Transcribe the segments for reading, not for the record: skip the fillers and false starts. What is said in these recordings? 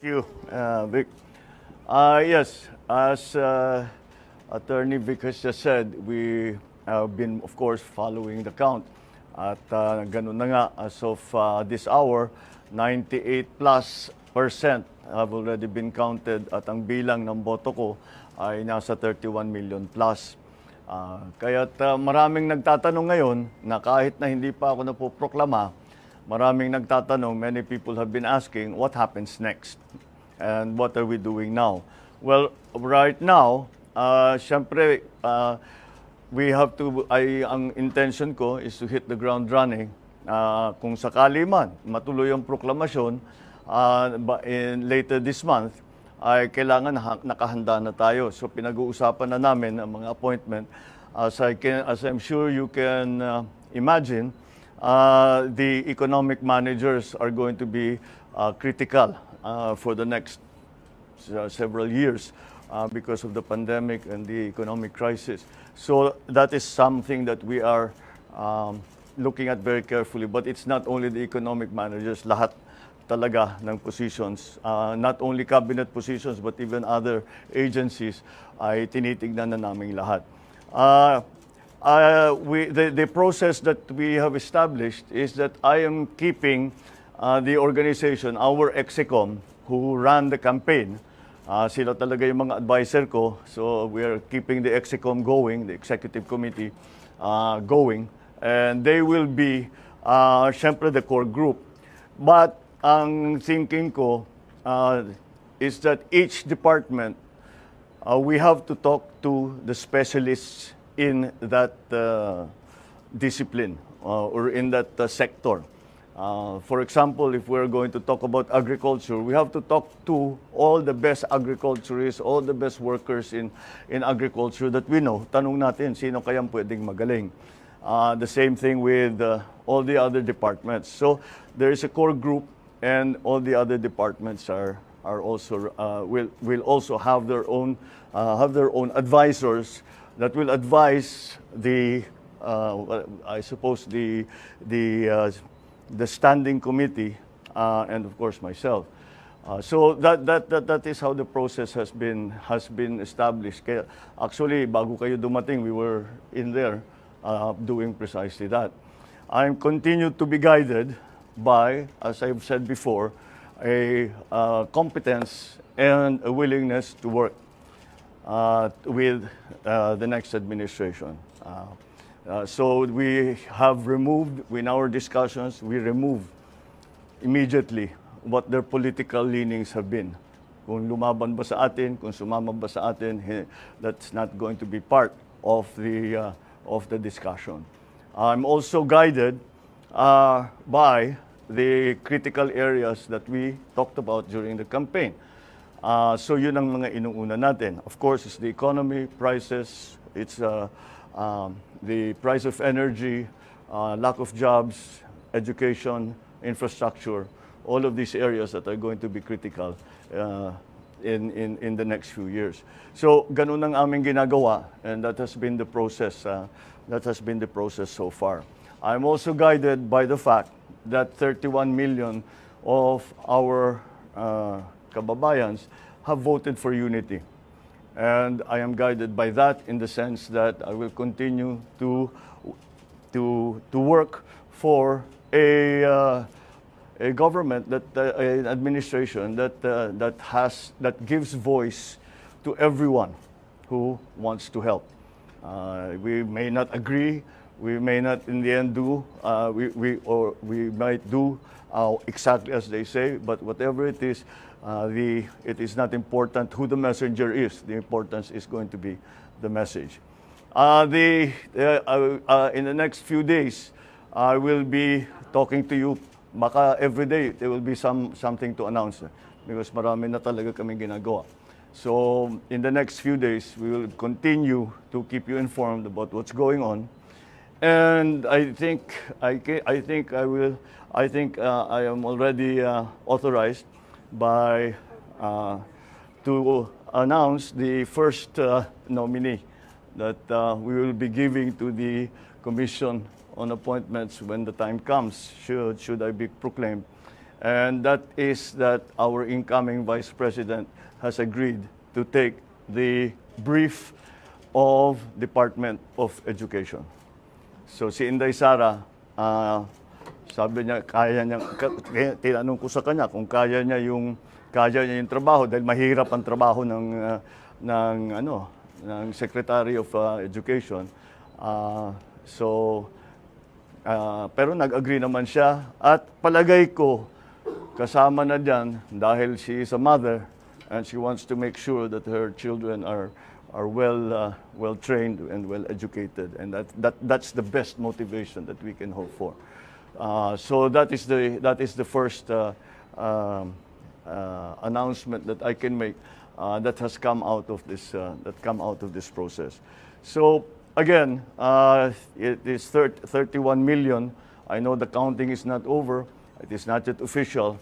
You, Vic. Yes, as Attorney Vic has just said, we have been, of course, following the count. At ganun na nga, as of this hour, 98 plus percent have already been counted at ang bilang ng boto ko ay nasa 31 million plus. Kaya't maraming nagtatanong ngayon na kahit na hindi pa ako napoproklama, maraming nagtatanong, many people have been asking, what happens next? And what are we doing now? Well, right now, syempre, we have to, ang intention ko is to hit the ground running. Kung sakali man, matuloy ang proklamasyon later this month, ay kailangan nakahanda na tayo. So pinag-uusapan na namin ang mga appointment. As I'm sure you can imagine, the economic managers are going to be critical for the next several years because of the pandemic and the economic crisis. So that is something that we are looking at very carefully. But it's not only the economic managers, lahat talaga ng positions, not only cabinet positions but even other agencies ay tinitignan na namin lahat. The process that we have established is that I am keeping the organization, our EXECOM, who ran the campaign. Sila talaga yung mga advisor ko. So we are keeping the EXECOM going, the executive committee going. And they will be, syempre, the core group. But ang thinking ko is that each department, we have to talk to the specialists in that discipline or in that sector. For example, if we're going to talk about agriculture, we have to talk to all the best agriculturists, all the best workers in agriculture that we know. Tanong natin, sino kayang pwedeng magaling? The same thing with all the other departments. So there is a core group, and all the other departments are also will also have their own advisors that will advise the I suppose the standing committee and of course myself. So that is how the process has been established. Kaya, actually, bago kayo dumating, we were in there doing precisely that. I'm continued to be guided by, as I've said before, a competence and a willingness to work with the next administration. So we have removed, in our discussions, we remove immediately what their political leanings have been. Kung lumaban ba sa atin, kung sumama ba sa atin, that's not going to be part of the discussion. I'm also guided by the critical areas that we talked about during the campaign. So yun ang mga inuuna natin. Of course, it's the economy, prices, it's the price of energy, lack of jobs, education, infrastructure, all of these areas that are going to be critical in the next few years. So ganun ang aming ginagawa, and that has been the process. That has been the process so far. I'm also guided by the fact that 31 million of our kababayans have voted for unity. And I am guided by that in the sense that I will continue to work for a government, an administration that gives voice to everyone who wants to help. We may not agree. We may not, in the end, do. We might do exactly as they say. But whatever it is, it is not important who the messenger is. The importance is going to be the message. In the next few days, I will be talking to you. Baka every day there will be something to announce because marami na talaga kami ginagawa. So in the next few days, we will continue to keep you informed about what's going on. And I think I am already authorized by to announce the first nominee that we will be giving to the Commission on Appointments when the time comes, should I be proclaimed. And that is that our incoming Vice President has agreed to take the brief of Department of Education. So si Inday Sara, sabi niya tinanong ko sa kanya kung kaya niya yung trabaho dahil mahirap ang trabaho ng Secretary of Education. Pero nag-agree naman siya at palagay ko kasama na diyan dahil she is a mother and she wants to make sure that her children are well trained and well educated, and that's the best motivation that we can hope for. So that is the first announcement that I can make that has come out of this process. So again, it is 31 million. I know the counting is not over. It is not yet official,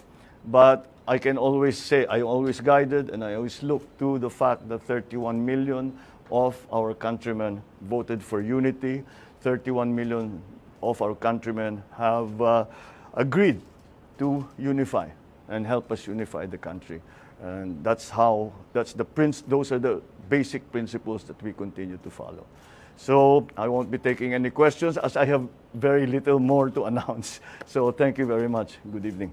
but I can always say, I always guided and I always look to the fact that 31 million of our countrymen voted for unity. 31 million of our countrymen have agreed to unify and help us unify the country. And those are the basic principles that we continue to follow. So I won't be taking any questions as I have very little more to announce. So thank you very much. Good evening.